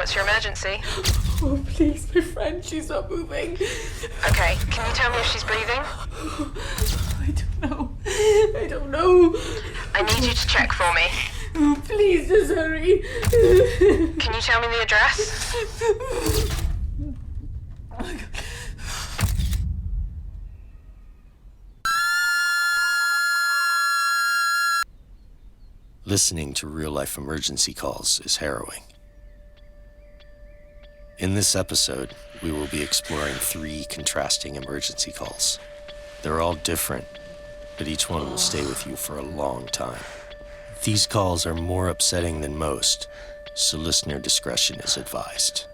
what's your emergency? Oh, please, my friend, she's not moving. Okay, can you tell me if she's breathing? I don't know. I need you to check for me. Oh, please, just hurry. Can you tell me the address? Listening to real-life emergency calls is harrowing. In this episode, we will be exploring 3 contrasting emergency calls. They're all different, but each one will stay with you for a long time. These calls are more upsetting than most, so listener discretion is advised.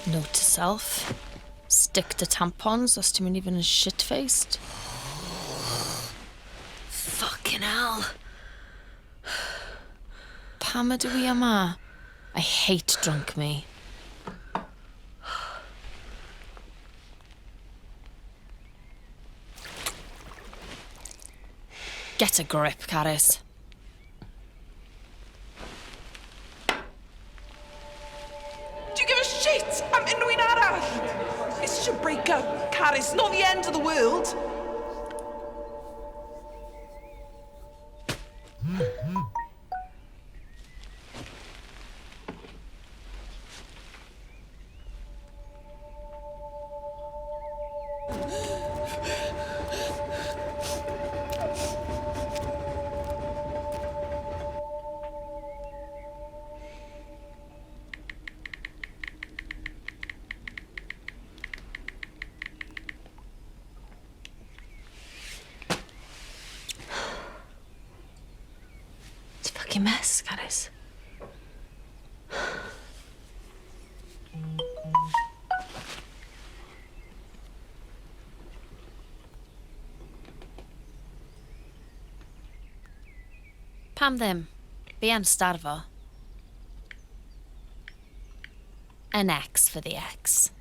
Note to self, stick to tampons os ti'n mynd i fynd yn shit-faced. Fucking hell. Pam ydw i yma? I hate drunk me. Get a grip, Caris. Do you give a shit? I'm unrhyw un arall. It's just a breakup, Caris, not the end of the world. Mess, Caris. Pam ddim? Fi yn starfo. An X for the X.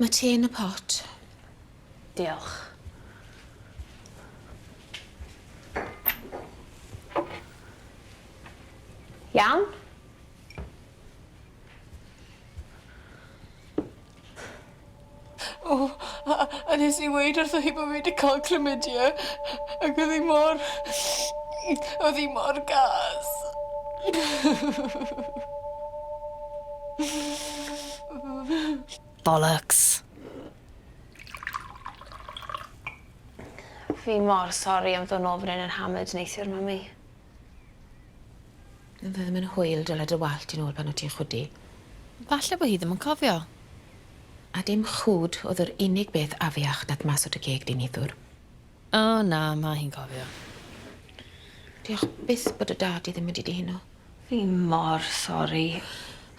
Mae te yn y pot. Diolch. Iawn? O, a nes i weid wrtho hi bod fi wedi cael chlamydia. Ac oedd hi mor gas. Bollocks. Fi mor sori am ddod nôl fan hyn yn hammered neithiwr, mami. Fe ddim yn hwyl dyled y wallt i nôl pan o ti'n chwdi. Falle bod hi ddim yn cofio. A dim chwd oedd yr unig beth afiach nad mas o dy geg di neithwr. O na, mae hi'n cofio. Diolch byth bod y dad i ddim wedi dihino. Fi mor sori.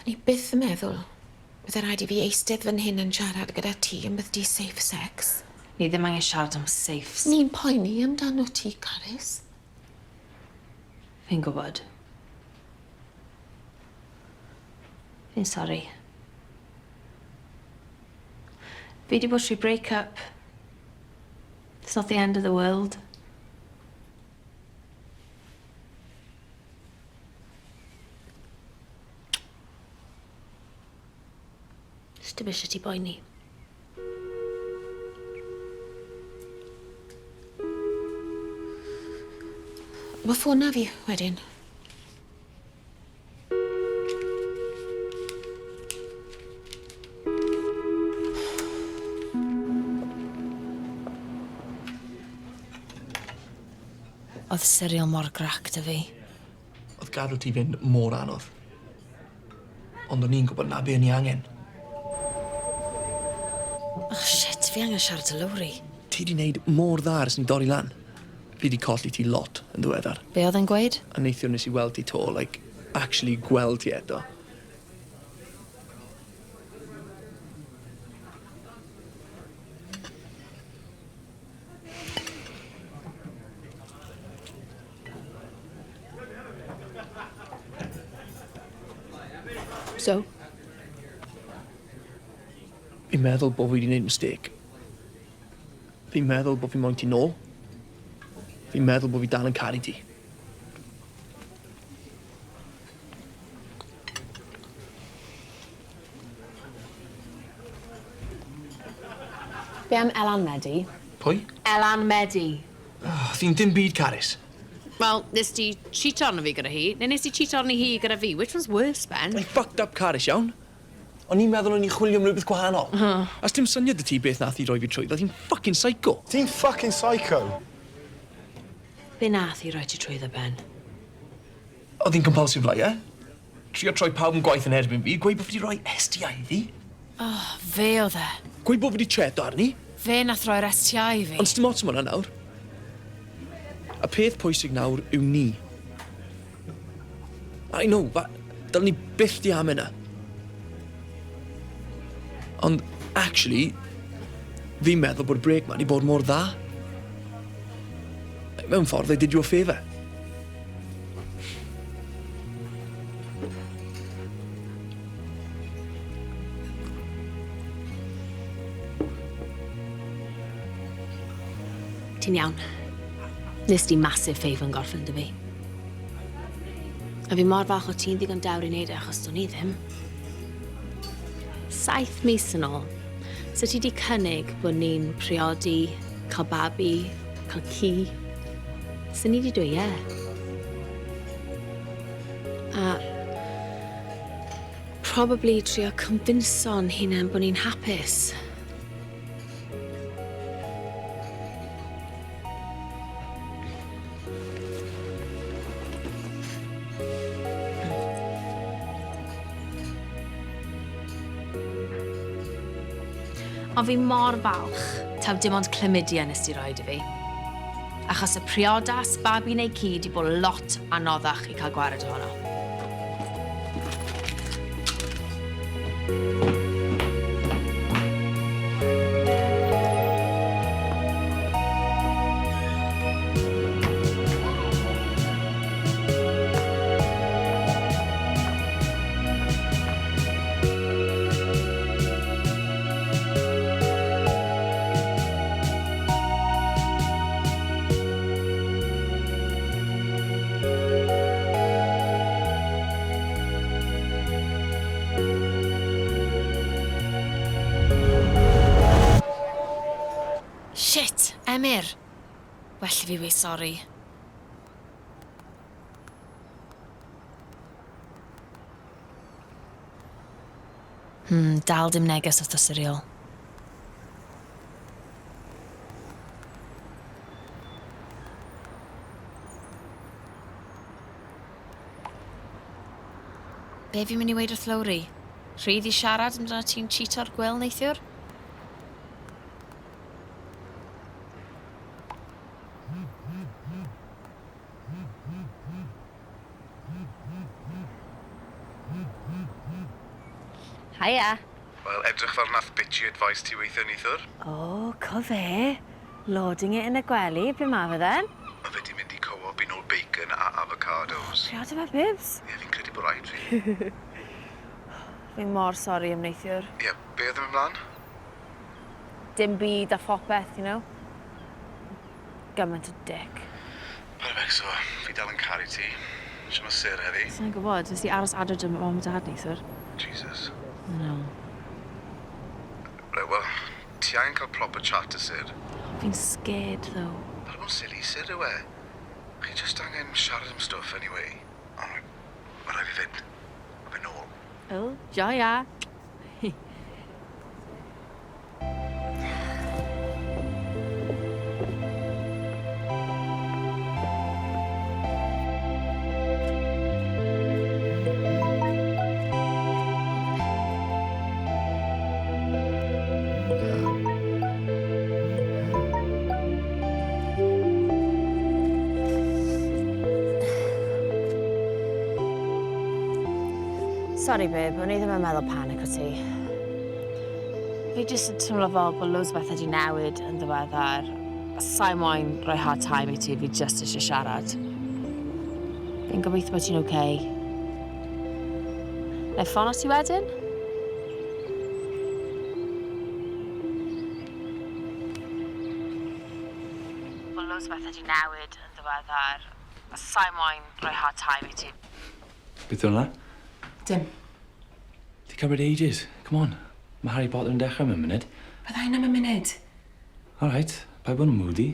O'n i byth yn meddwl. Bydde rhaid i fi eistedd fan hyn yn siarad gyda ti am bydd di safe sex. Ni ddim angen siarad am safes. Ni'n poeni amdano ti, Caris. Fi'n gwybod. Fi'n sori. Fi di bod trwy break-up. It's not the end of the world. Just dim eisiau ti boeni. Mae ffôn na fi wedyn. Oedd serial mor grac dy fi. Oedd gadael ti fynd mor anodd. Ond o'n i'n gwybod na be o'n i angen. Oh shit, fi angen siarad y Lowry. Ti di wneud mor dda ers ni dorri lan. Fi di colli ti lot yn ddiweddar. Be oedd e'n gweud? A neithio nes i weld ti to, like, actually gweld ti eto. So? Fi'n meddwl bod fi wedi gwneud mistake. Fi'n meddwl bod fi'n moyn ti nôl. Fi'n meddwl bod fi dal yn caru ti. Be am Elan Medi? Pwy? Elan Medi. Oh, fi'n dim byd carus. Wel, nes ti cheat arno fi gyda hi, neu nes ti cheat arno hi gyda fi? Which one's worse, Ben? Mae'n fucked up carus, iawn. O'n i'n meddwl o'n i'n chwilio am rhywbeth gwahanol. As dim syniad y ti beth nath i roi fi trwy, ti'n fucking psycho. Ti'n fucking psycho. Be nath i roi ti trwyddo, Ben? Oedd hi'n compulsive lai, Trio troi pawb yn gwaith yn erbyn fi, gweud bod fi wedi rhoi STI i fi. Oh, fe oedd e. Gweud bod fi wedi treto arni. Fe nath roi'r STI i fi. Ond sdim ots am hwnna nawr. Y peth pwysig nawr yw ni. I know, dal ni byth di am yna. Ond, actually, fi'n meddwl bod y break ma wedi bod mor dda. Mewn ffordd, they did you a favour. Ti'n iawn. Nes di massive favour yn gorffen dy fi. A fi mor falch o ti'n ddigon dawr i wneud e achos do'n i ddim. 7 mis yn ôl, so ti di cynnig bod ni'n priodi, cael babi, cael ci. So ni di dweud ie. A probably trio convinso'n hunan bod ni'n hapus. Ond fi mor falch taw dim ond chlamydia nes ti roed i fi. Achos y priodas, babi neu ci di bod lot anoddach i cael gwared ohono. Shit, Emyr. Well i fi weud sori. Dal dim neges wrth y serial. Be fi'n mynd i weid wrth Lowry? Rhydd i siarad amdano ti'n cheato'r gwyl neithiwr? Hiya. Wel, edrych fel nath bitchy advice ti weithio neithwr. O, co fe. Loading it yn y gwely, be ma fe then? Mae fe di mynd i co-op un o'r bacon a avocados. Priod yma, bibs. Ie, fi'n credu bod rhaid fi. Fi'n mor sori am neithiwr. Ie, be oedd yn ymlaen? Dim byd a phopeth, you know? Gymaint o dick. Perfect, so fi dal yn caru ti. Sian o sir heddi. Sa'n gwybod, nes i aros adred yma mam a dad neithiwr. Jesus. No. Right, wel, ti angen cael proper chat y sir. Fi'n scared, though. Par o'n silly sir yw e. Chi just angen siarad am stwff anyway. Ond mae rhaid fi fynd. Mae fe nôl. Oh, joia. Sorry, babe, o'n I ddim yn meddwl panic o ti. Fi jyst yn teimlo fel bod loads o bethau wedi newid yn ddiweddar. Sa'i moyn rhoi hard time I ti, fi jyst eisiau siarad. Fi'n gobeithio bod ti'n okay. Neu ffono ti wedyn? Bod loads o bethau wedi newid yn ddiweddar. Sa'i moyn rhoi hard time I ti. Beth hwnna? Dim. Di cymryd ages. Come on. Mae Harry Potter yn dechrau mewn munud. Byddai'n am y munud. All right. Paid bod yn moody.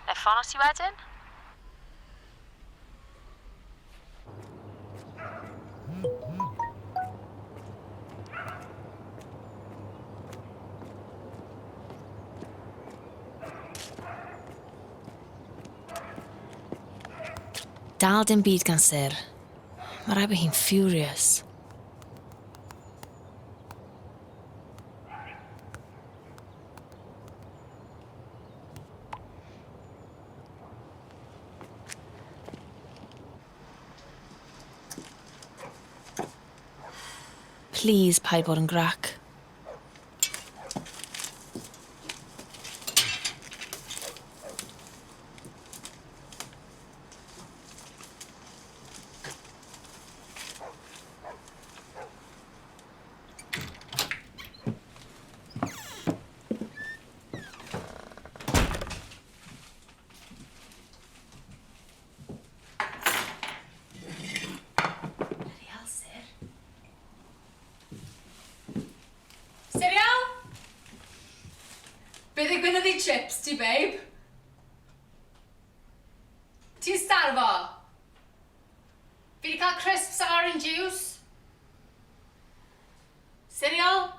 Neu ffono ti wedyn? Dal dim byd gan Sir. Mae rai bod hi'n furious. Please, paid bod yn grac. Be ddigwyddodd i chips ti, babe? Ti'n starfo? Fi wedi cael crisps a orange juice. Cereal?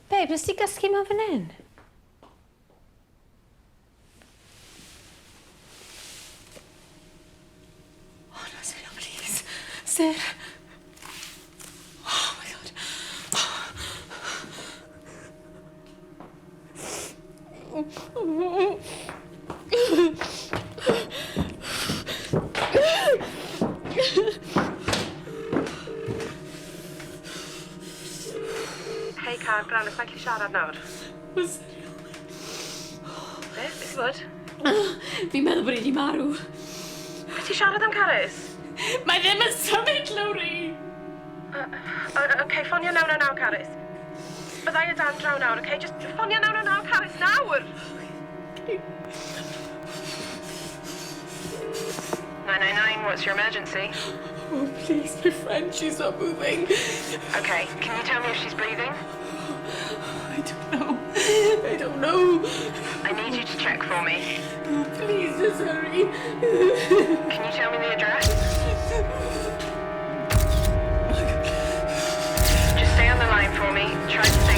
Babe, nes ti gysgu mewn fan hyn? Sir. Oh my God. Hei, Car, Bran, ys gallu siarad nawr? Beth? Beth bod? Fi'n meddwl bod wedi marw. Beth ti siarad am Carys? Mae ddim yn symud, Lowry! OK, ffonio 999 Carys. Byddai o dan draw nawr, OK? Just ffonio 999 Carys nawr! 999, what's your emergency? Oh, please, my friend, she's not moving. OK, can you tell me if she's breathing? I don't know. I don't know. I need you to check for me. Oh, please, just hurry. Can you tell me the address? Just stay on the line for me. Try to stay